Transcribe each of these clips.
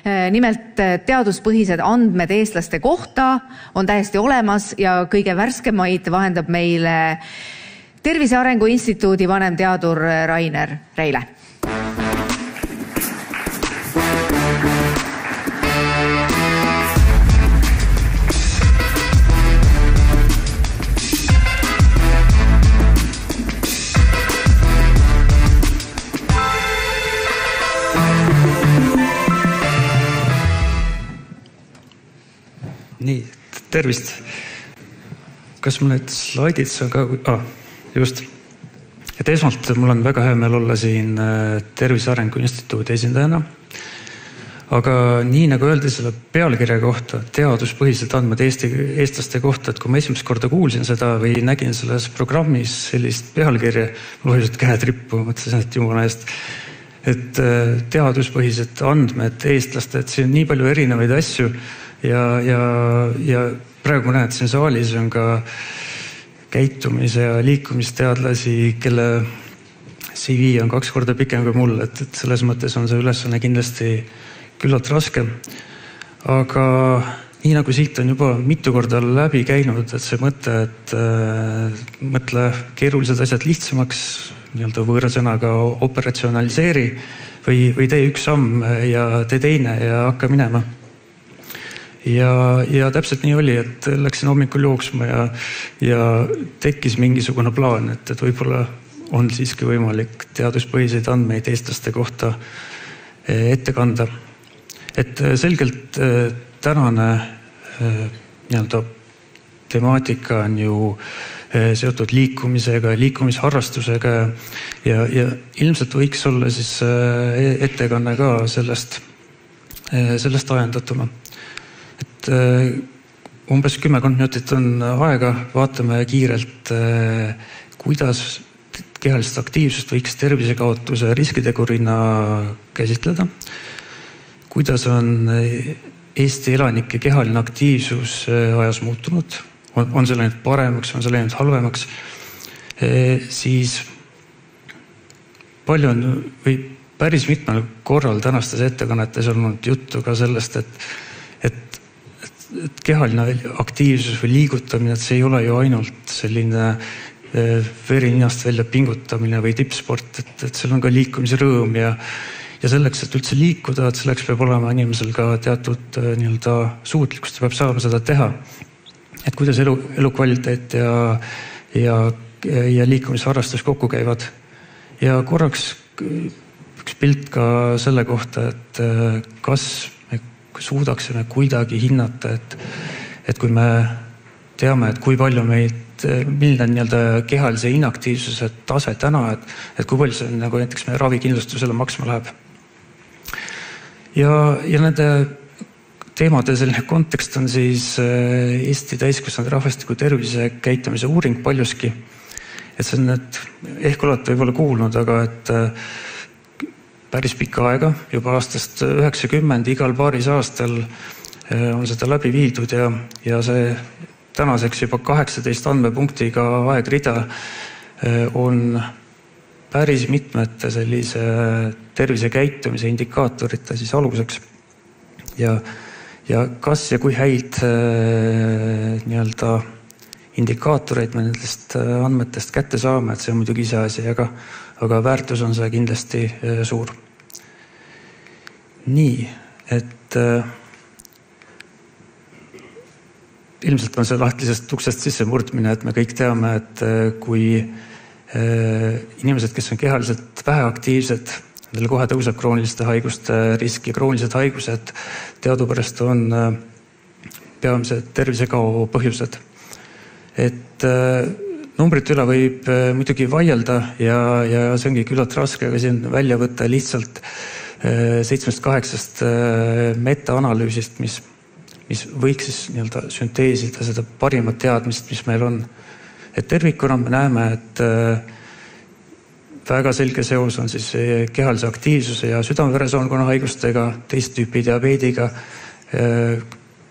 Nimelt teaduspõhised andmed eestlaste kohta on täiesti olemas ja kõige värskemaid vahendab meile Tervise Arengu Instituudi vanemteadur Rainer Reile. Nii, tervist. Kas mul need slaidid on ka... just. Et esmalt mul on väga hea meel olla siin Tervise Arengu Instituudi esindajana. Aga nii nagu öeldi selle pealkirja kohta, teaduspõhised andmed eestlaste kohta, et kui ma esimest korda kuulsin seda või nägin selles programmis sellist pealkirja, mul hoisid käed rippu, mõtlesin, et jumala eest, et teaduspõhised andmed eestlaste, et siin on nii palju erinevaid asju ja praegu ma näen, et siin saalis on ka käitumise ja liikumisteadlasi, kelle CV on 2 korda pikem kui mul, et selles mõttes on see ülesanne kindlasti küllalt raske. Aga nii nagu siit on juba mitu korda läbi käinud, et see mõte, et mõtle keerulised asjad lihtsamaks, nii-öelda võõra sõnaga operatsionaliseeri või tee üks samm ja tee teine ja hakka minema. Ja täpselt nii oli, et läksin hommikul jooksma ja tekkis mingisugune plaan, et võib-olla on siiski võimalik teaduspõhiseid andmeid eestlaste kohta ette kanda. Et selgelt tänane nii-öelda temaatika on ju seotud liikumisega, liikumisharrastusega ja ilmselt võiks olla siis ettekanne ka sellest ajendatuna. Et umbes 10 minutit on aega, vaatame kiirelt, kuidas kehalist aktiivsust võiks tervisekaotuse riskitegurina käsitleda, kuidas on Eesti elanike kehaline aktiivsus ajas muutunud, on see läinud paremaks, on see läinud halvemaks, siis palju on või päris mitmel korral tänastes ettekannetes on olnud juttu ka sellest, et kehaline aktiivsus või liigutamine, et see ei ole ju ainult selline veri ninast välja pingutamine või tippsport, et seal on ka liikumisrõõm ja selleks, et üldse liikuda, et selleks peab olema inimesel ka teatud nii-öelda suutlikkust, ta peab saama seda teha. Et kuidas elukvaliteet ja liikumisharrastus kokku käivad. Ja korraks üks pilt ka selle kohta, et kas me suudaksime kuidagi hinnata, et kui me teame, et kui palju milline on nii-öelda kehalise inaktiivsuse tase täna, et kui palju see nagu näiteks meie ravikindlustusele maksma läheb. Ja nende teemade selline kontekst on siis Eesti täiskasvanud rahvastiku tervise käitumise uuring paljuski. Et see on ehk olete võib-olla kuulnud, aga et päris pikka aega, juba aastast 90 igal paaris aastal on seda läbi viidud ja see tänaseks juba 18 andmepunktiga aegrida on päris mitmete sellise tervisekäitumise indikaatorite siis aluseks. Ja kas ja kui häid nii-öelda indikaatoreid me nendest andmetest kätte saame, et see on muidugi ise asi, aga väärtus on see kindlasti suur. Nii, et ilmselt on see lahtisest uksest sisse murdmine, et me kõik teame, et kui inimesed, kes on kehaliselt väheaktiivsed, nendel kohe tõuseb krooniliste haiguste risk ja kroonilised haigused teadupärast on peamised tervisekao põhjused. Et numbrite üle võib muidugi vaielda ja see ongi küllalt raske, aga siin välja võtta lihtsalt 7-8 meta-analüüsist, mis võiks siis nii-öelda sünteesida seda parimat teadmist, mis meil on. Et tervikuna me näeme, et väga selge seos on siis kehalise aktiivsuse ja südame-veresoonkonna haigustega, teist tüüpi diabeediga,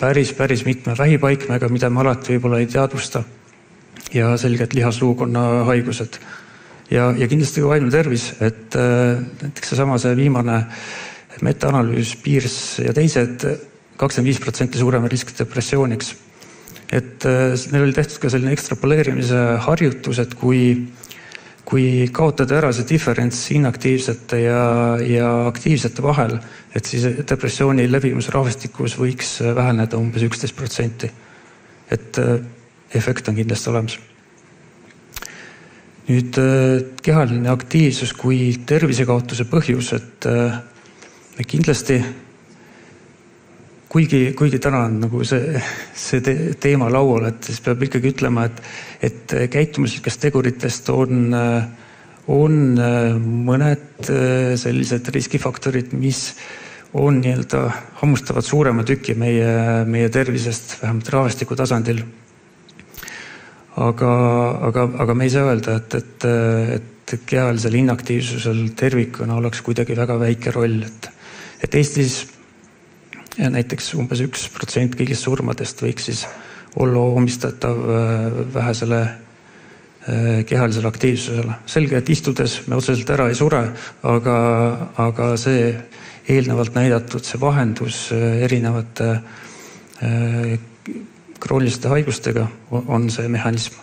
päris mitme vähipaikmega, mida me alati võib-olla ei teadvusta ja selgelt lihasluukonna haigused. Ja kindlasti ka vaimne tervis, et näiteks see viimane metaanalüüs, Piirs ja teised 25% suurema risk depressiooniks. Et neil oli tehtud ka selline ekstrapoleerimise harjutus, et kui kaotada ära see diferents inaktiivsete ja aktiivsete vahel, et siis depressiooni levimus rahvastikus võiks väheneda umbes 11%. Et efekt on kindlasti olemas. Nüüd kehaline aktiivsus kui tervisekaotuse põhjus, et kindlasti kuigi täna on nagu see teema laual, et siis peab ikkagi ütlema, et käitumuslikest teguritest on mõned sellised riskifaktorid, mis on hammustavad suurema tüki meie tervisest, vähemalt rahvastiku tasandil. Aga me ei saa öelda, et kehalisel inaktiivsusel tervikuna oleks kuidagi väga väike roll, et Eestis ja näiteks umbes 1% kõigist surmadest võiks siis olla omistatav vähesele kehalisele aktiivsusele. Selge, et istudes me otseselt ära ei sure, aga see eelnevalt näidatud see vahendus erinevate krooniliste haigustega on see mehhanism.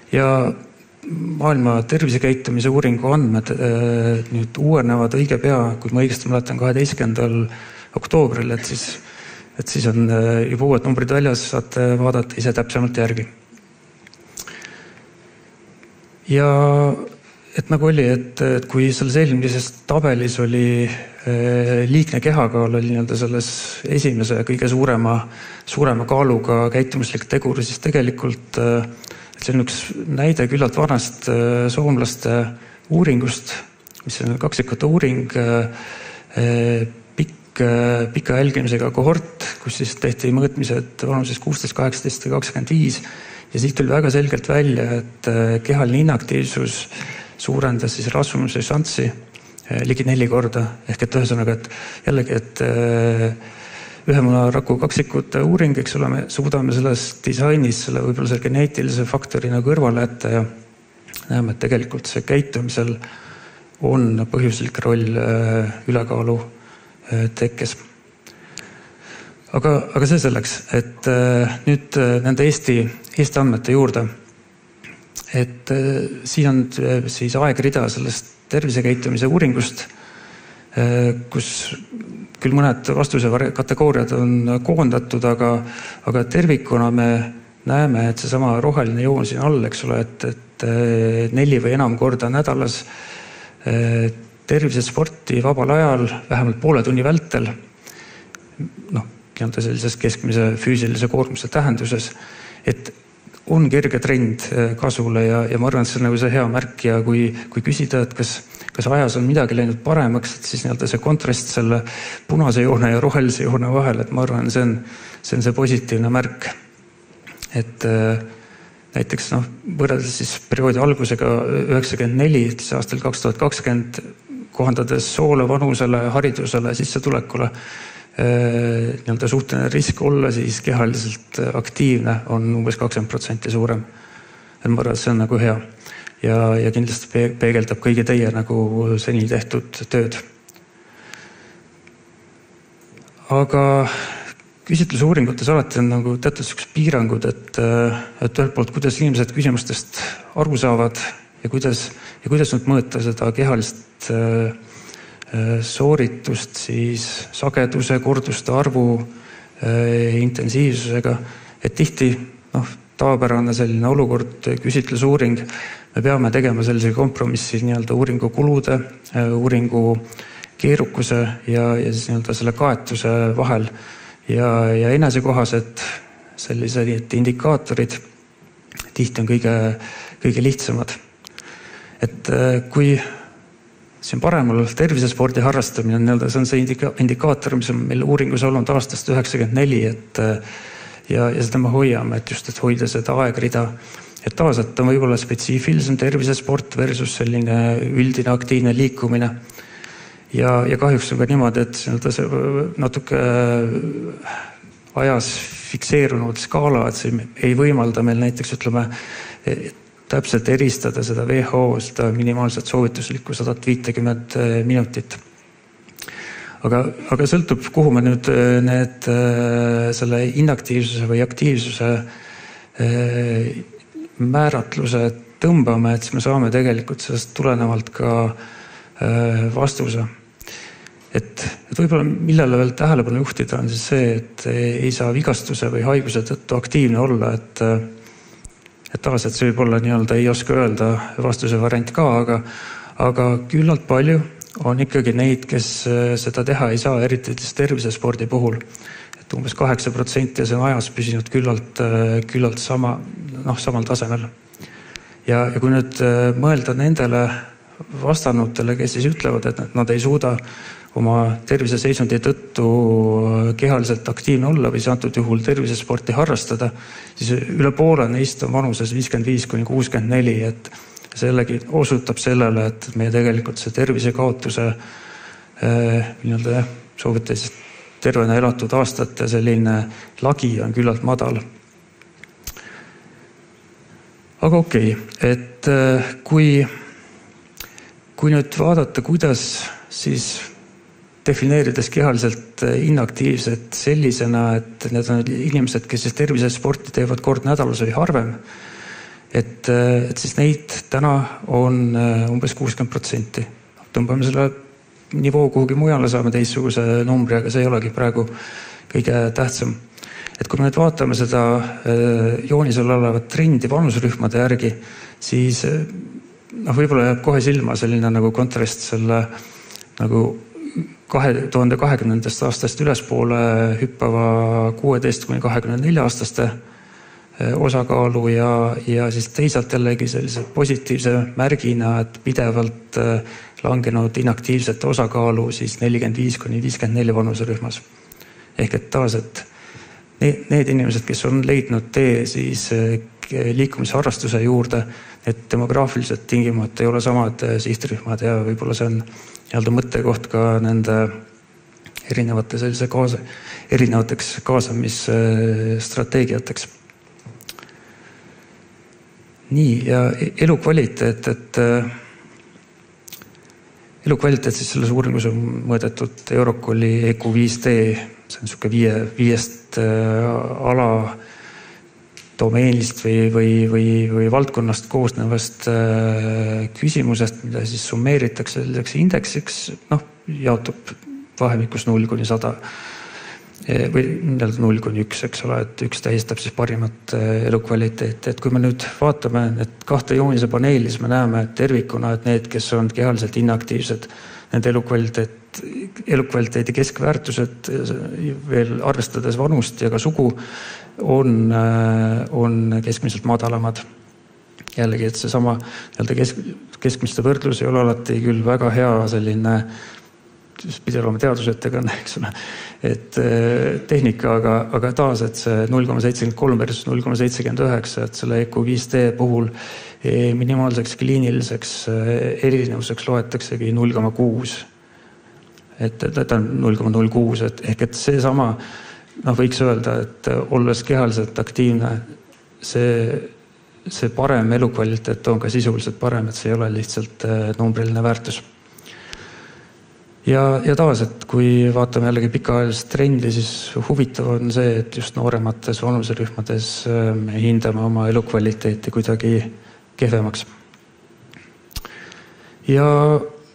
Ja maailma tervisekäitumise uuringu andmed nüüd uuenevad õige pea, kui ma õigesti mäletan 12. oktoobril, et siis on juba uued numbrid väljas, saate vaadata ise täpsemalt järgi. Ja et nagu oli, et kui selles eelmises tabelis oli liigne kehakaal oli selles esimese kõige suurema kaaluga käitumuslik tegur, siis tegelikult see on üks näide küllalt vanast soomlaste uuringust, mis on kaksikute uuring, pika jälgimisega kohort, kus siis tehti mõõtmised vanuses 16, 18 ja 25 ja siit tuli väga selgelt välja, et kehaline inaktiivsus suurendas siis rasvumise šanssi ligi 4 korda. Ehk et ühesõnaga, et jällegi, et ühemunaraku kaksikute uuring, eks ole, me suudame selles disainis selle võib-olla selle geneetilise faktorina kõrvale jätta ja näeme, et tegelikult see käitumisel on põhjuslik roll ülekaalu tekkes. Aga see selleks, et nüüd nende Eesti andmete juurde, et siin on siis aegrida sellest tervisekäitumise uuringust, kus küll mõned vastuse kategooriad on koondatud, aga tervikuna me näeme, et seesama roheline joon siin all, eks ole, et 4 või enam korda nädalas tervisesporti vabal ajal, vähemalt poole tunni vältel, sellises keskmise füüsilise koormuse tähenduses, et on kerge trend kasvule ja ma arvan, et see on nagu see hea märk ja kui küsida, et kas ajas on midagi läinud paremaks, et siis see kontrast selle punase joone ja rohelise joone vahel, et ma arvan, see on see positiivne märk. Et näiteks võrreldes siis perioodi algusega 94, siis aastal 2020 kohandades soole, vanusele, haridusele, sissetulekule, suhteline risk olla siis kehaliselt aktiivne on umbes 20% suurem. Et ma arvan, et see on nagu hea ja kindlasti peegeldab kõigi teie nagu seni tehtud tööd. Aga küsitlusuuringutes alati on nagu teatud sellised piirangud, et ühelt poolt, kuidas inimesed küsimustest aru saavad ja kuidas nüüd mõõta seda kehalist sooritust siis sageduse, korduste arvu, intensiivsusega, et tihti tavapärane selline olukord, küsitlusuuring, me peame tegema sellise kompromissi uuringu kulude, uuringu keerukuse ja siis selle kaetuse vahel ja enesekohased sellised indikaatorid tihti on kõige lihtsamad. Et kui siin paremal tervisespordi harrastamine see on see indikaator, mis on meil uuringus olnud aastast 1994, ja seda me hoiame, et just, et hoida seda aegrida, et tavaliselt on võib-olla spetsiifilisem tervisesport versus selline üldine aktiivne liikumine. Ja kahjuks on ka niimoodi, et see natuke ajas fikseerunud skaala, et see ei võimalda meil näiteks, ütleme, täpselt eristada seda WHO, seda minimaalset soovituslikku 150 minutit. aga sõltub, kuhu me nüüd selle inaktiivsuse või aktiivsuse määratluse tõmbame, et siis me saame tegelikult sellest tulenevalt ka vastuse. Et võib-olla millele veel tähelepanu juhtida on siis see, et ei saa vigastuse või haiguse tõttu aktiivne olla, et taas, et see võib olla nii-öelda ei oska öelda vastuse variant ka, aga küllalt palju on ikkagi neid, kes seda teha ei saa, eriti tervisespordi puhul. Et umbes 8% ja see on ajas püsinud küllalt samal tasemel. Ja kui nüüd mõelda nendele vastanutele, kes siis ütlevad, et nad ei suuda oma terviseseisundi tõttu kehaliselt aktiivne olla või antud juhul tervisesporti harrastada, siis üle poole neist on vanuses 55–64, et see jällegi osutab sellele, et meie tegelikult see tervisekaotuse soovite siis tervena elatud aastate selline lagi on küllalt madal. Aga okei, et kui nüüd vaadata, kuidas siis defineerides kehaliselt inaktiivsed sellisena, et need on inimesed, kes siis tervisesporti teevad kord nädalas või harvem, et siis neid täna on umbes 60%. Tõmbame selle nivoo kuhugi mujale, saame teistsuguse numbri, aga see ei olegi praegu kõige tähtsam. Et kui me nüüd vaatame seda joonisel olevat trendi vanusrühmade järgi, siis võib-olla jääb kohe silma selline nagu kontrast selle nagu 2020. aastast ülespoole hüppava 16–24-aastaste osakaalu ja siis teisalt jällegi sellise positiivse märgina, et pidevalt langenud inaktiivsete osakaalu siis 45–54 vanusrühmas. Ehk et taas, et need inimesed, kes on leidnud tee siis liikumisharrastuse juurde, et demograafilised tingimata ei ole samad sihtrühmad ja võib-olla see on nii-öelda mõttekoht ka nende erinevateks kaasamisstrateegiateks. Nii, ja elukvaliteet, elukvaliteet siis selles uuringus on mõõdetud Eurocolli EQ5D, see on niisugune viiest ala domeenist või valdkonnast koosnevast küsimusest, mida siis summeeritakse selliseks indeksiks, jaotub vahemikus 0–100 või 0–1, eks ole, et 1 tähistab siis parimat elukvaliteeti. Et kui me nüüd vaatame need kahte joonise paneeli, siis me näeme tervikuna, et need, kes on kehaliselt inaktiivsed, nende elukvaliteedi keskväärtused veel arvestades vanust ja ka sugu on keskmiselt madalamad. Jällegi, et see sama keskmiste võrdlus ei ole alati küll väga hea selline pidi olema teadusettekanne, eks ole, et tehnika, aga taas, et see 0,73 versus 0,79, et selle EQ5D puhul minimaalseks kliiniliseks erinevuseks loetaksegi 0,6. Et ta on 0,06, ehk et see sama, võiks öelda, et olles kehaliselt aktiivne, see parem elukvaliteet on ka sisuliselt parem, et see ei ole lihtsalt numbriline väärtus. Ja taas, et kui vaatame jällegi pikaajalist trendi, siis huvitav on see, et just nooremates vanuserühmades me hindame oma elukvaliteeti kuidagi kehvemaks. Ja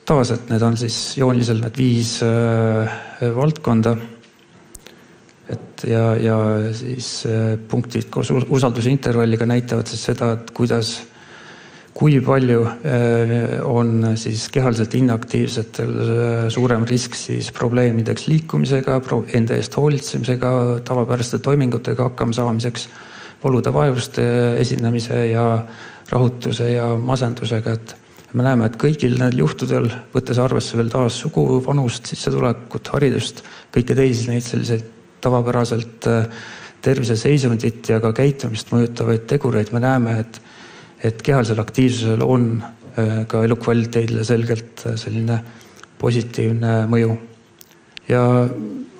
taas, et need on siis joonisel need 5 valdkonda. Ja siis punktid koos usaldusintervalliga näitavad siis seda, et kui palju on siis kehaliselt inaktiivsetel suurem risk siis probleemideks liikumisega, enda eest hoolitsemisega, tavapäraste toimingutega hakkama saamiseks, valude vaevuste esinemise ja rahutuse ja masendusega. Et me näeme, et kõigil need juhtudel, võttes arvesse veel taas sugu, vanust, sissetulekut, haridust, kõike teisi neid selliseid tavapäraselt terviseseisundit ja ka käitumist mõjutavaid tegureid, me näeme, et kehalisel aktiivsusel on ka elukvaliteedile selgelt selline positiivne mõju. Ja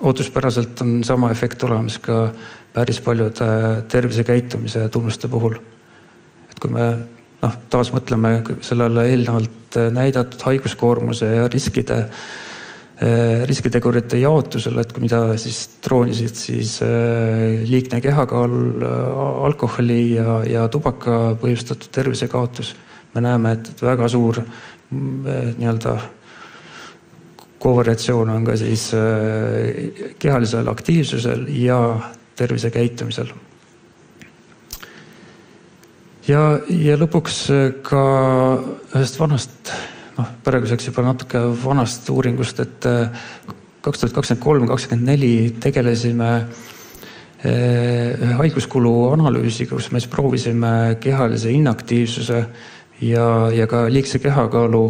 ootuspäraselt on sama efekt olemas ka päris paljude tervisekäitumise tunnuste puhul. Et kui me taas mõtleme sellele eelnevalt näidatud haiguskoormuse ja riskide riskitegurite jaotusel, et kui mida siis troonisid, siis liigne kehakaal, alkoholi ja tubaka põhjustatud tervisekaotus. Me näeme, et väga suur nii-öelda kovariatsioon on ka siis kehalisel aktiivsusel ja tervisekäitumisel. Ja lõpuks ka ühest vanast, praeguseks juba natuke vanast uuringust, et 2023-2024 tegelesime haiguskulu analüüsiga, kus me proovisime kehalise inaktiivsuse ja ka liigse kehakaalu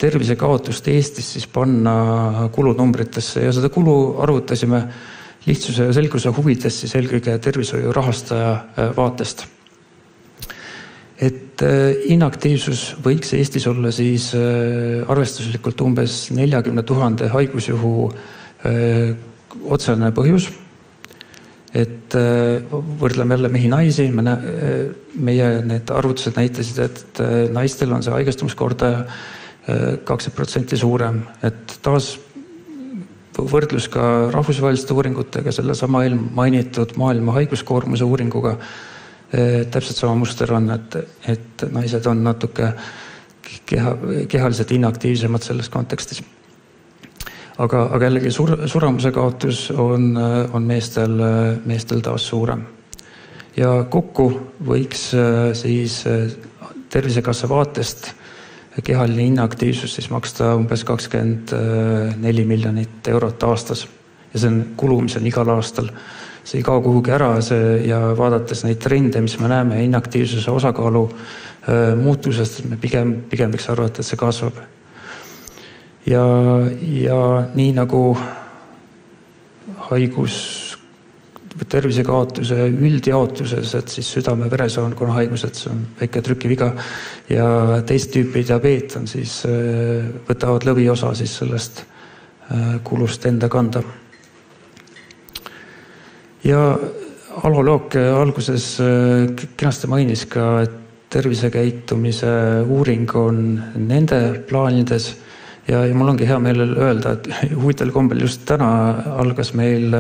tervisekaotust Eestis siis panna kulunumbritesse ja seda kulu arvutasime lihtsuse ja selguse huvides siis eelkõige tervishoiu rahastaja vaatest. Et inaktiivsus võiks Eestis olla siis arvestuslikult umbes 40 000 haigusjuhu otsene põhjus. Et võrdleme jälle mehi-naisi, meie need arvutused näitasid, et naistel on see haigestumuskordaja 20% suurem, et taas võrdlus ka rahvusvaheliste uuringutega, selle sama mainitud maailma haiguskoormuse uuringuga, täpselt sama muster on, et naised on natuke kehaliselt inaktiivsemad selles kontekstis. Aga jällegi suramuse kaotus on meestel taas suurem. Ja kokku võiks siis Tervisekassa vaatest kehaline inaktiivsus siis maksta umbes 24 miljonit eurot aastas. Ja see on kulu, mis on igal aastal. See ei kao kuhugi ära ja vaadates neid trende, mis me näeme inaktiivsuse osakaalu muutusest, me pigem võiks arvata, et see kasvab. Ja nii nagu haigus tervisekaotuse üldjaotuses, et siis südame-veresoonkonna haigused, see on väike trükiviga ja teist tüüpi diabeet on siis, võtavad lõviosa siis sellest kulust enda kanda. Ja Alo Look alguses kenasti mainis ka, et tervisekäitumise uuring on nende plaanides ja mul ongi hea meel öelda, et huvitaval kombel just täna algas meil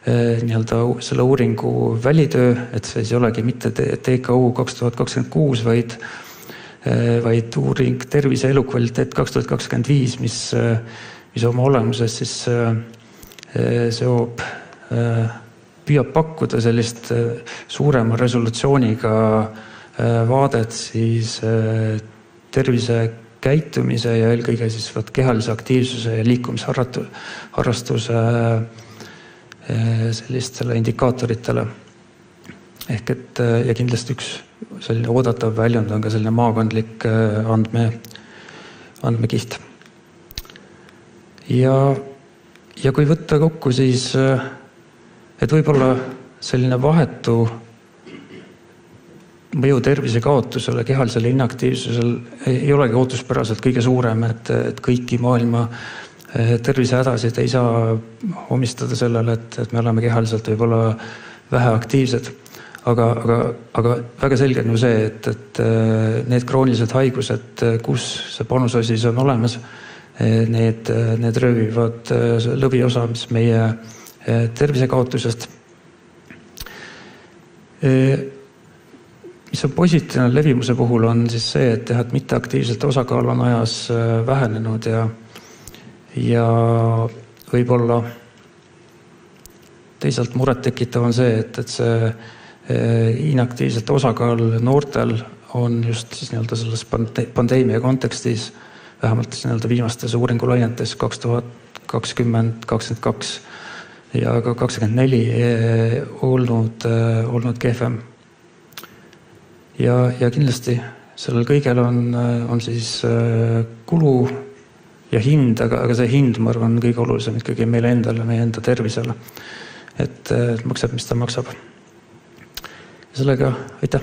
nii-öelda selle uuringu välitöö, et see ei olegi mitte TKU 2026, vaid uuring Tervise elukvaliteet 2025, mis oma olemuses siis püüab pakkuda sellist suurema resolutsiooniga vaadet siis tervisekäitumise ja eelkõige siis kehalise aktiivsuse ja liikumisharrastuse sellistele indikaatoritele. Ehk et ja kindlasti üks selline oodatav väljund on ka selline maakondlik andmekiht. Ja kui võtta kokku siis, et võib-olla selline vahetu mõju tervisekaotusele, kehalisele inaktiivsusel ei olegi ootuspäraselt kõige suurem, et kõiki maailma tervisehädasid ei saa omistada sellele, et me oleme kehaliselt võib-olla vähe aktiivsed. Aga väga selge on ju see, et need kroonilised haigused, kus see panusosis on olemas, need röövivad lõviosa, mis meie tervisekaotusest. Mis on positiivne levimuse puhul on siis see, et mitteaktiivsete osakaal on ajas vähenenud ja võib-olla teisalt muret tekitav on see, et see inaktiivsete osakaal noortel on just siis nii-öelda selles pandeemia kontekstis, vähemalt siis nii-öelda viimastes uuringulainetes 2020-2022 ja ka 2024 olnud kehvem. Ja kindlasti sellel kõigel on siis kulu ja hind, aga see hind, ma arvan, on kõige olulisem ikkagi meile endale, meie enda tervisele. Et maksab, mis ta maksab. Ja sellega, aitäh!